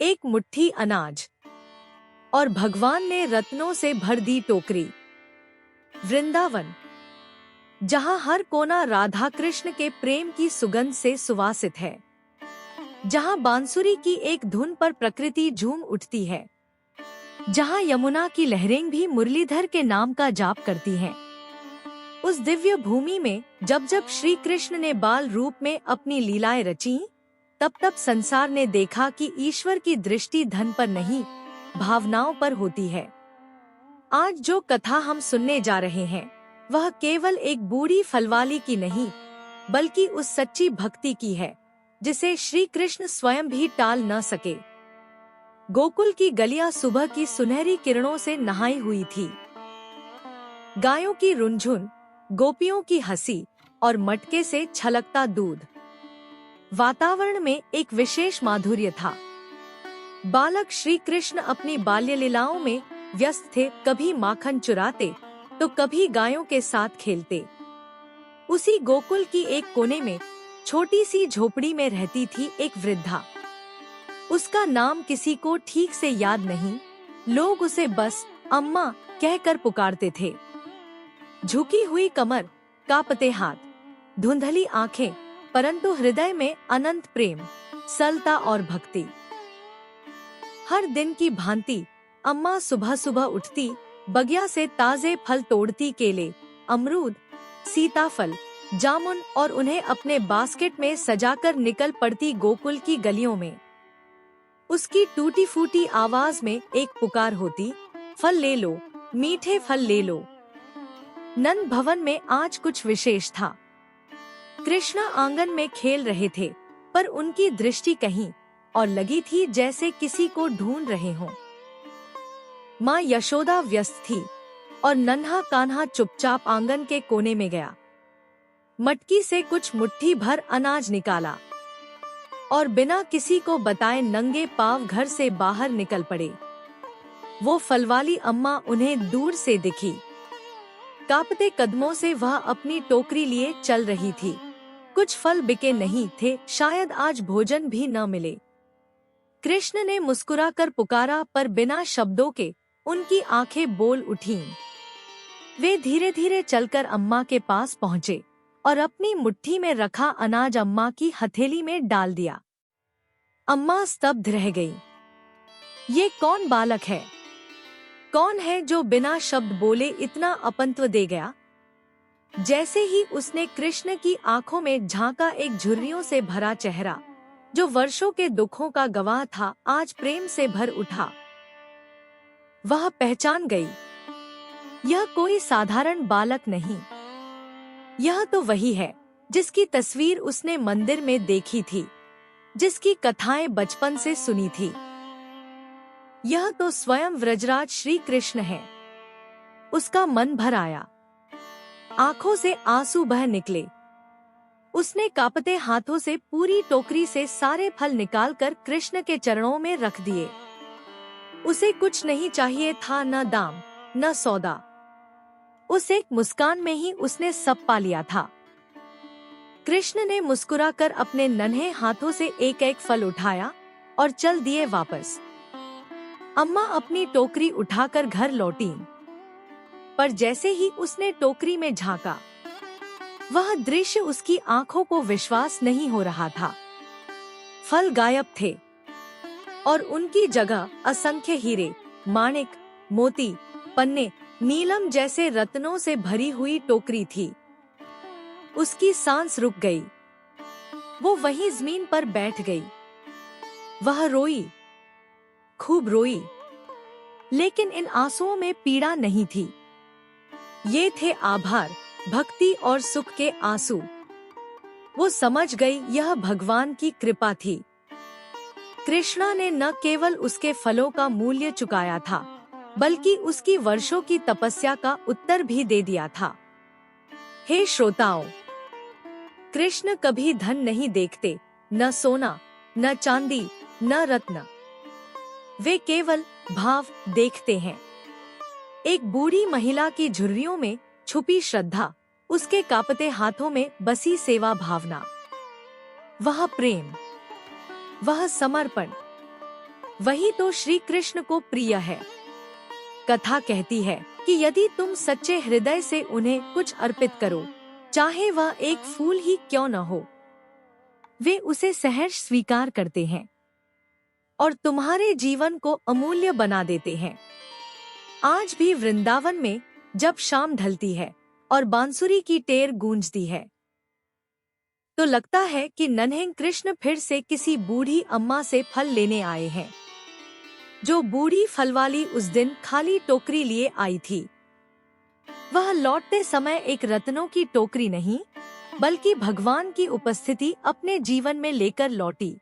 एक मुट्ठी अनाज और भगवान ने रत्नों से भर दी टोकरी। वृंदावन, जहाँ हर कोना राधा कृष्ण के प्रेम की सुगंध से सुवासित है, जहाँ बांसुरी की एक धुन पर प्रकृति झूम उठती है, जहाँ यमुना की लहरें भी मुरलीधर के नाम का जाप करती हैं। उस दिव्य भूमि में जब जब श्री कृष्ण ने बाल रूप में अपनी लीलाएं रची, तब तब संसार ने देखा कि ईश्वर की दृष्टि धन पर नहीं, भावनाओं पर होती है। आज जो कथा हम सुनने जा रहे हैं, वह केवल एक बूढ़ी फलवाली की नहीं, बल्कि उस सच्ची भक्ति की है जिसे श्री कृष्ण स्वयं भी टाल न सके। गोकुल की गलियां सुबह की सुनहरी किरणों से नहाई हुई थी। गायों की रुनझुन, गोपियों की हंसी और मटके से छलकता दूध। वातावरण में एक विशेष माधुर्य था। बालक श्री कृष्ण अपनी बाल्य लीलाओं में व्यस्त थे, कभी माखन चुराते तो कभी गायों के साथ खेलते। उसी गोकुल की एक कोने में छोटी सी झोपड़ी में रहती थी एक वृद्धा। उसका नाम किसी को ठीक से याद नहीं, लोग उसे बस अम्मा कहकर पुकारते थे। झुकी हुई कमर, कांपते हाथ, धुंधली आंखें, परंतु हृदय में अनंत प्रेम, सरलता और भक्ति। हर दिन की भांति अम्मा सुबह सुबह उठती, बगिया से ताजे फल तोड़ती, केले, अमरूद, सीताफल, जामुन, और उन्हें अपने बास्केट में सजाकर निकल पड़ती गोकुल की गलियों में। उसकी टूटी फूटी आवाज में एक पुकार होती, फल ले लो, मीठे फल ले लो। नंद भवन में आज कुछ विशेष था। कृष्णा आंगन में खेल रहे थे, पर उनकी दृष्टि कहीं और लगी थी, जैसे किसी को ढूंढ रहे हों। माँ यशोदा व्यस्त थी और नन्हा कान्हा चुपचाप आंगन के कोने में गया। मटकी से कुछ मुट्ठी भर अनाज निकाला और बिना किसी को बताए नंगे पांव घर से बाहर निकल पड़े। वो फलवाली अम्मा उन्हें दूर से दिखी। कांपते कदमों से वह अपनी टोकरी लिए चल रही थी। कुछ फल बिके नहीं थे, शायद आज भोजन भी न मिले। कृष्ण ने मुस्कुराकर पुकारा, पर बिना शब्दों के उनकी आंखें बोल उठीं। वे धीरे धीरे चलकर अम्मा के पास पहुँचे और अपनी मुट्ठी में रखा अनाज अम्मा की हथेली में डाल दिया। अम्मा स्तब्ध रह गई। ये कौन बालक है? कौन है जो बिना शब्द बोले इतना अपनत्व दे गया? जैसे ही उसने कृष्ण की आंखों में झांका, एक झुर्रियों से भरा चेहरा, जो वर्षों के दुखों का गवाह था, आज प्रेम से भर उठा। वह पहचान गई, यह कोई साधारण बालक नहीं, यह तो वही है जिसकी तस्वीर उसने मंदिर में देखी थी, जिसकी कथाएं बचपन से सुनी थी। यह तो स्वयं व्रजराज श्री कृष्ण है। उसका मन भर आया, आंखों से आंसू बह निकले। उसने कांपते हाथों से पूरी टोकरी से सारे फल निकालकर कृष्ण के चरणों में रख दिए। उसे कुछ नहीं चाहिए था, न दाम न सौदा। उस एक मुस्कान में ही उसने सब पा लिया था। कृष्ण ने मुस्कुराकर अपने नन्हे हाथों से एक एक फल उठाया और चल दिए वापस। अम्मा अपनी टोकरी उठाकर घर लौटी, पर जैसे ही उसने टोकरी में झांका, वह दृश्य उसकी आंखों को विश्वास नहीं हो रहा था। फल गायब थे और उनकी जगह असंख्य हीरे, माणिक, मोती, पन्ने, नीलम जैसे रत्नों से भरी हुई टोकरी थी। उसकी सांस रुक गई। वो वहीं जमीन पर बैठ गई। वह रोई, खूब रोई, लेकिन इन आंसुओं में पीड़ा नहीं थी। ये थे आभार, भक्ति और सुख के आंसू। वो समझ गई, यह भगवान की कृपा थी। कृष्णा ने न केवल उसके फलों का मूल्य चुकाया था, बल्कि उसकी वर्षों की तपस्या का उत्तर भी दे दिया था। हे श्रोताओं, कृष्ण कभी धन नहीं देखते, न सोना, न चांदी, न रत्न। वे केवल भाव देखते हैं। एक बूढ़ी महिला की झुर्रियों में छुपी श्रद्धा, उसके कांपते हाथों में बसी सेवा भावना, वह प्रेम, वह समर्पण। वही तो श्री कृष्ण को प्रिय है। कथा कहती है कि यदि तुम सच्चे हृदय से उन्हें कुछ अर्पित करो, चाहे वह एक फूल ही क्यों न हो, वे उसे सहर्ष स्वीकार करते हैं और तुम्हारे जीवन को अमूल्य बना देते हैं। आज भी वृंदावन में जब शाम ढलती है और बांसुरी की टेर गूंजती है, तो लगता है कि नन्हे कृष्ण फिर से किसी बूढ़ी अम्मा से फल लेने आए हैं। जो बूढ़ी फलवाली उस दिन खाली टोकरी लिए आई थी, वह लौटते समय एक रत्नों की टोकरी नहीं, बल्कि भगवान की उपस्थिति अपने जीवन में लेकर लौटी।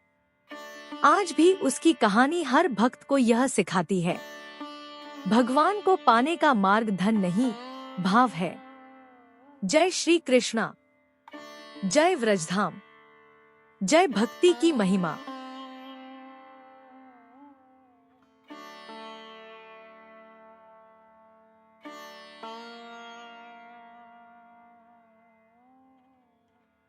आज भी उसकी कहानी हर भक्त को यह सिखाती है, भगवान को पाने का मार्ग धन नहीं, भाव है। जय श्री कृष्णा, जय व्रजधाम, जय भक्ति की महिमा।